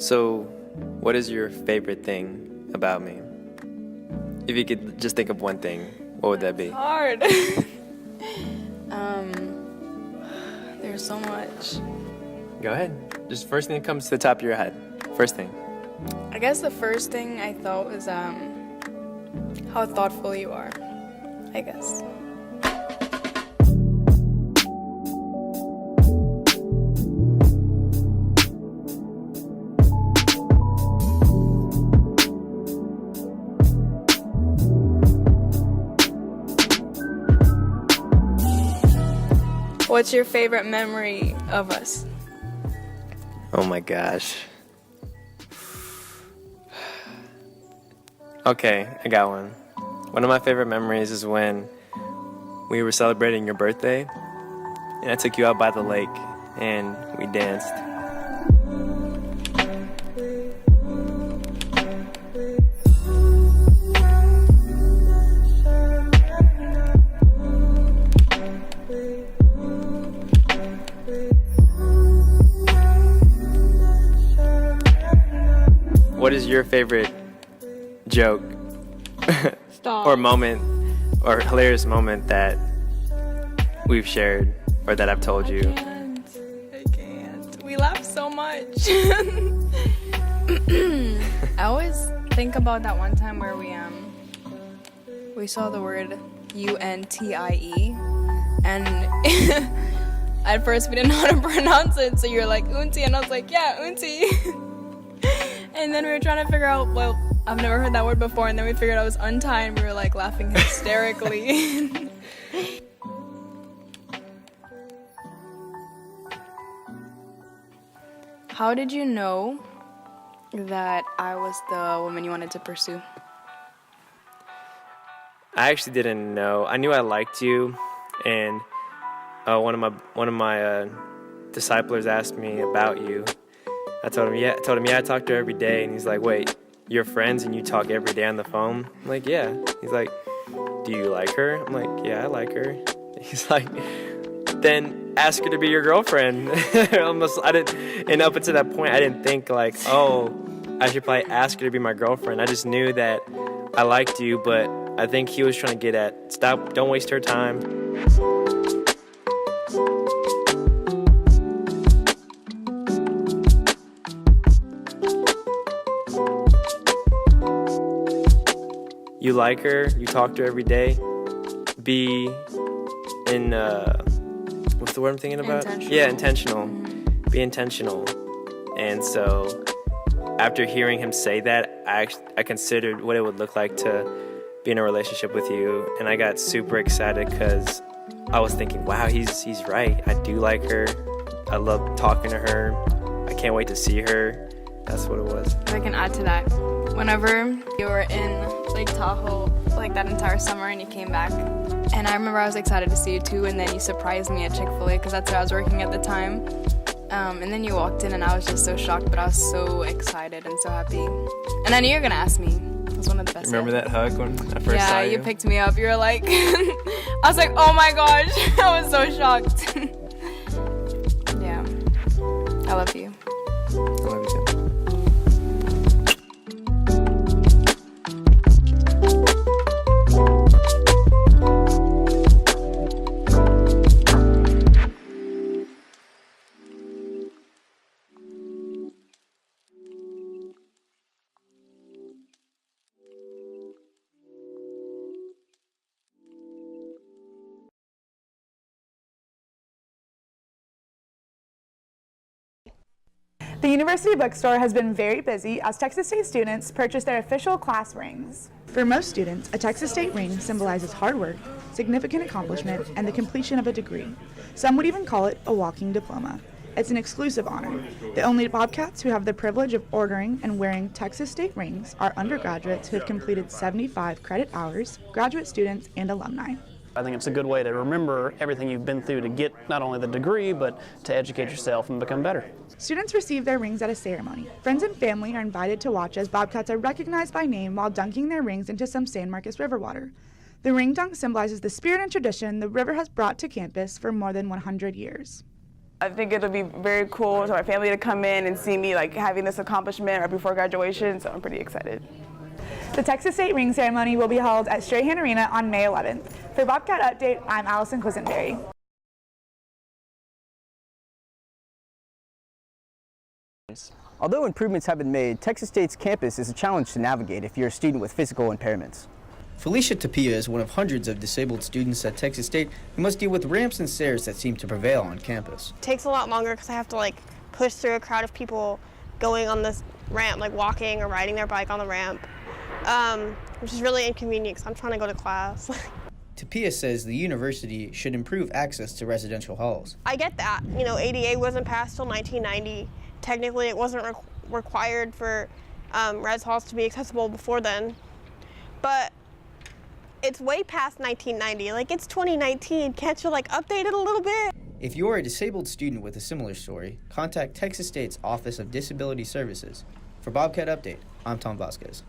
So, what is your favorite thing about me? If you could just think of one thing, what would that be? It's hard. There's so much. Go ahead. Just first thing that comes to the top of your head. First thing. I guess the first thing I thought was how thoughtful you are, I guess. What's your favorite memory of us? Oh my gosh. Okay, I got one. One of my favorite memories is when we were celebrating your birthday, and I took you out by the lake, and we danced. What is your favorite joke Stop. or moment or hilarious moment that we've shared or that I've told you? I can't. We laugh so much. I always think about that one time where we saw the word UNTIE, and at first we didn't know how to pronounce it, so you were like Unti, and I was like, yeah, Unti. And then we were trying to figure out, well, I've never heard that word before, and then we figured out it was untie, and we were like laughing hysterically. How did you know that I was the woman you wanted to pursue? I actually didn't know. I knew I liked you, and one of my disciplers asked me about you. I told him, yeah, I talk to her every day, and he's like, wait, you're friends and you talk every day on the phone? I'm like, yeah. He's like, do you like her? I'm like, yeah, I like her. He's like, then ask her to be your girlfriend. And up until that point, I didn't think like, oh, I should probably ask her to be my girlfriend. I just knew that I liked you, but I think he was trying to get at, don't waste her time. You like her, you talk to her every day, be in, what's the word I'm thinking about? Intentional. Yeah, intentional. Be intentional. And so after hearing him say that, I considered what it would look like to be in a relationship with you, and I got super excited because I was thinking, wow, he's right. I do like her. I love talking to her. I can't wait to see her. That's what it was. If I can add to that, whenever you were in Lake Tahoe, like that entire summer, and you came back, and I remember I was excited to see you too, and then you surprised me at Chick-fil-A because that's where I was working at the time. And then you walked in, and I was just so shocked, but I was so excited and so happy. And I knew you were gonna ask me. It was one of the best. Remember that hug when I first saw you? Yeah, you picked me up. You were like, I was like, oh my gosh, I was so shocked. Yeah, I love you. I love you too. The University Bookstore has been very busy as Texas State students purchase their official class rings. For most students, a Texas State ring symbolizes hard work, significant accomplishment, and the completion of a degree. Some would even call it a walking diploma. It's an exclusive honor. The only Bobcats who have the privilege of ordering and wearing Texas State rings are undergraduates who have completed 75 credit hours, graduate students, and alumni. I think it's a good way to remember everything you've been through to get not only the degree, but to educate yourself and become better. Students receive their rings at a ceremony. Friends and family are invited to watch as Bobcats are recognized by name while dunking their rings into some San Marcos River water. The ring dunk symbolizes the spirit and tradition the river has brought to campus for more than 100 years. I think it'll be very cool for my family to come in and see me like having this accomplishment right before graduation, so I'm pretty excited. The Texas State ring ceremony will be held at Strahan Arena on May 11th. For Bobcat Update, I'm Allison Quisenberry. Although improvements have been made, Texas State's campus is a challenge to navigate if you're a student with physical impairments. Felicia Tapia is one of hundreds of disabled students at Texas State who must deal with ramps and stairs that seem to prevail on campus. It takes a lot longer because I have to like push through a crowd of people going on this ramp, like walking or riding their bike on the ramp, which is really inconvenient because I'm trying to go to class. Tapia says the university should improve access to residential halls. I get that. You know, ADA wasn't passed till 1990. Technically, it wasn't required for res halls to be accessible before then. But it's way past 1990. Like, it's 2019. Can't you, like, update it a little bit? If you're a disabled student with a similar story, contact Texas State's Office of Disability Services. For Bobcat Update, I'm Tom Vasquez.